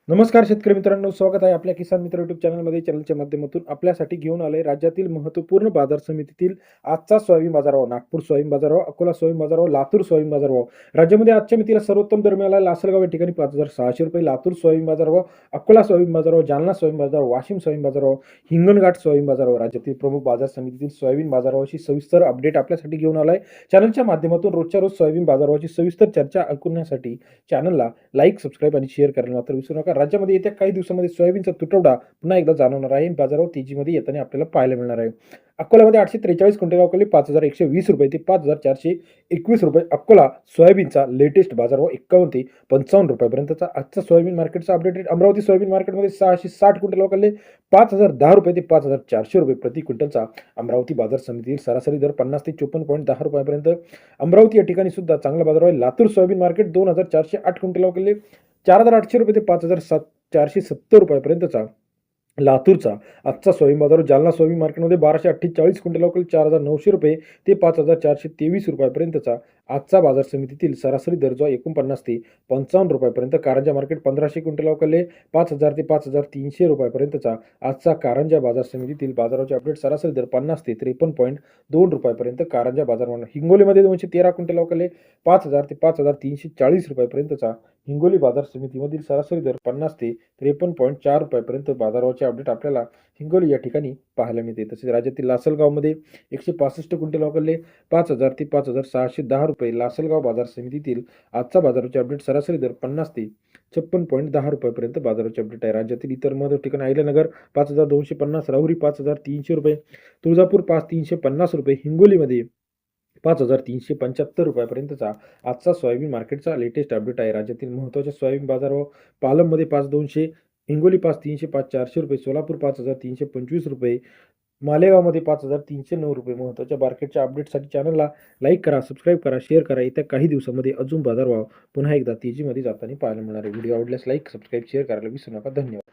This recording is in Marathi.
नमस्कार शेतकरी मित्रांनो, स्वागत आहे आपल्या किसान मित्र युट्यूब चॅनलमध्ये. चॅनलच्या माध्यमातून आपल्यासाठी घेऊन आले राज्यातील महत्त्वपूर्ण बाजार समितीतील आजचा सोयाबीन बाजारभाव. नागपूर सोयाबीन बाजारभाव, अकोला सोयाबीन बाजारभाव, लातूर सोयाबीन बाजारभाव. राज्यामध्ये आजच्या मितीला सर्वोत्तम दर मिळाला लासलगाव या ठिकाणी 5,600 रुपये, लातूर सोयाबीन बाजारभाव, अकोला सोयाबीन बाजारभाव, जालना सोयाबीन बाजारभाव, वाशिम सोयाबीन बाजारभाव, हिंगणघाट सोयाबीन बाजारभाव. राज्यातील प्रमुख बाजार समितीतील सोयाबीन बाजारभावाची सविस्तर अपडेट आपल्यासाठी घेऊन आलाय. चॅनलच्या माध्यमातून रोजच्या रोज सोयाबीन बाजारभावाची सविस्तर चर्चा ऐकण्यासाठी चॅनलला लाईक, सबस्क्राईब आणि शेअर करायला मात्र विसरू नका. राज्यामध्ये येत्या काही दिवसांमध्ये सोयाबीनचा तुटवडा पुन्हा एकदा जाणवणार आहे. बाजारावर तेजीमध्ये येताना आपल्याला पाहायला मिळणार आहे. अकोल्यामध्ये 843 क्विंटल अवकाळी 5,120 रुपये ते 5,421 रुपये. अकोला सोयाबीनचा लेटेस्ट बाजारभाव 51 ते 55 रुपयापर्यंतचा आजचा सोयाबीन मार्केटचा अपडेट रेट. अमरावती सोयाबीन मार्केटमध्ये 660 क्विंटल अवकाळी 5,010 रुपये ते 5,400 रुपये प्रति क्विंटलचा अमरावती बाजार समितीतील सरासरी दर 50 ते 54.10 रुपयापर्यंत. अमरावती या ठिकाणी सुद्धा चांगला बाजार आहे. लातूर सोयाबीन मार्केट 2,408 क्विंटल अवकाळी 4,800 रुपये ते 5,470 रुपयापर्यंतचा लातूरचा आजचा सोयाबीन बाजार. जालना सोयाबीन मार्केटमध्ये 1,248 क्विंटल अवकाळी 4,900 रुपये ते 5,423 रुपयापर्यंतचा आजचा बाजार समितीतील सरासरी दर जो 49 ते 55 रुपयापर्यंत. कारंजा मार्केट 1,500 क्विंटल अवकाळी 5,000 ते 5,300 रुपयापर्यंतचा आजचा कारंजा बाजार समितीतील बाजाराचे अपडेट. सरासरी दर 50 ते 53.2 रुपयापर्यंत कारंजा बाजार. हिंगोलीमध्ये 213 क्विंटल अवकाळी 5,000 ते 5,340 रुपयापर्यंतचा हिंगोली बाजार समितीमधील सरासरी दर 50 ते 53.4 रुपयापर्यंत बाजाराचे अपडेट आपल्याला हिंगोली या ठिकाणी पाहायला मिळते. तसेच राज्यातील लासलगावमध्ये 165 क्विंटल अवकाळी 5,000 ते 5,610 रुपये. लासलगाव बाजार समितीतील आजचा बाजाराचे अपडेट. सरासरी दर 50 ते 56.10 रुपयापर्यंत बाजाराचे अपडेट आहे. राज्यातील इतर महत्त्वाचे ठिकाण अहिल्यानगर 5,250, राहुरी 5,300 रुपये, तुळजापूर 5,350 रुपये, हिंगोलीमध्ये 5,375 रुपयापर्यंतचा आजचा सोयाबीन मार्केटचा लेटेस्ट अपडेट आहे. राज्यातील महत्त्वाच्या सोयाबीन बाजारभाव. पालममध्ये 5,200, हिंगोली 5,300, 5,400 रुपये, सोलापूर 5,325 रुपये, मालेगावमध्ये 5,309 रुपये. महत्त्वाच्या मार्केटच्या अपडेटसाठी चॅनलला लाईक करा, सबस्क्राईब करा, शेअर करा. येत्या काही दिवसांमध्ये अजून बाजारभाव पुन्हा एकदा तेजीमध्ये जाताना पाहायला मिळणार आहे. व्हिडिओ आवडल्यास लाईक, सबस्क्राईब, शेअर करायला विसरू नका. धन्यवाद.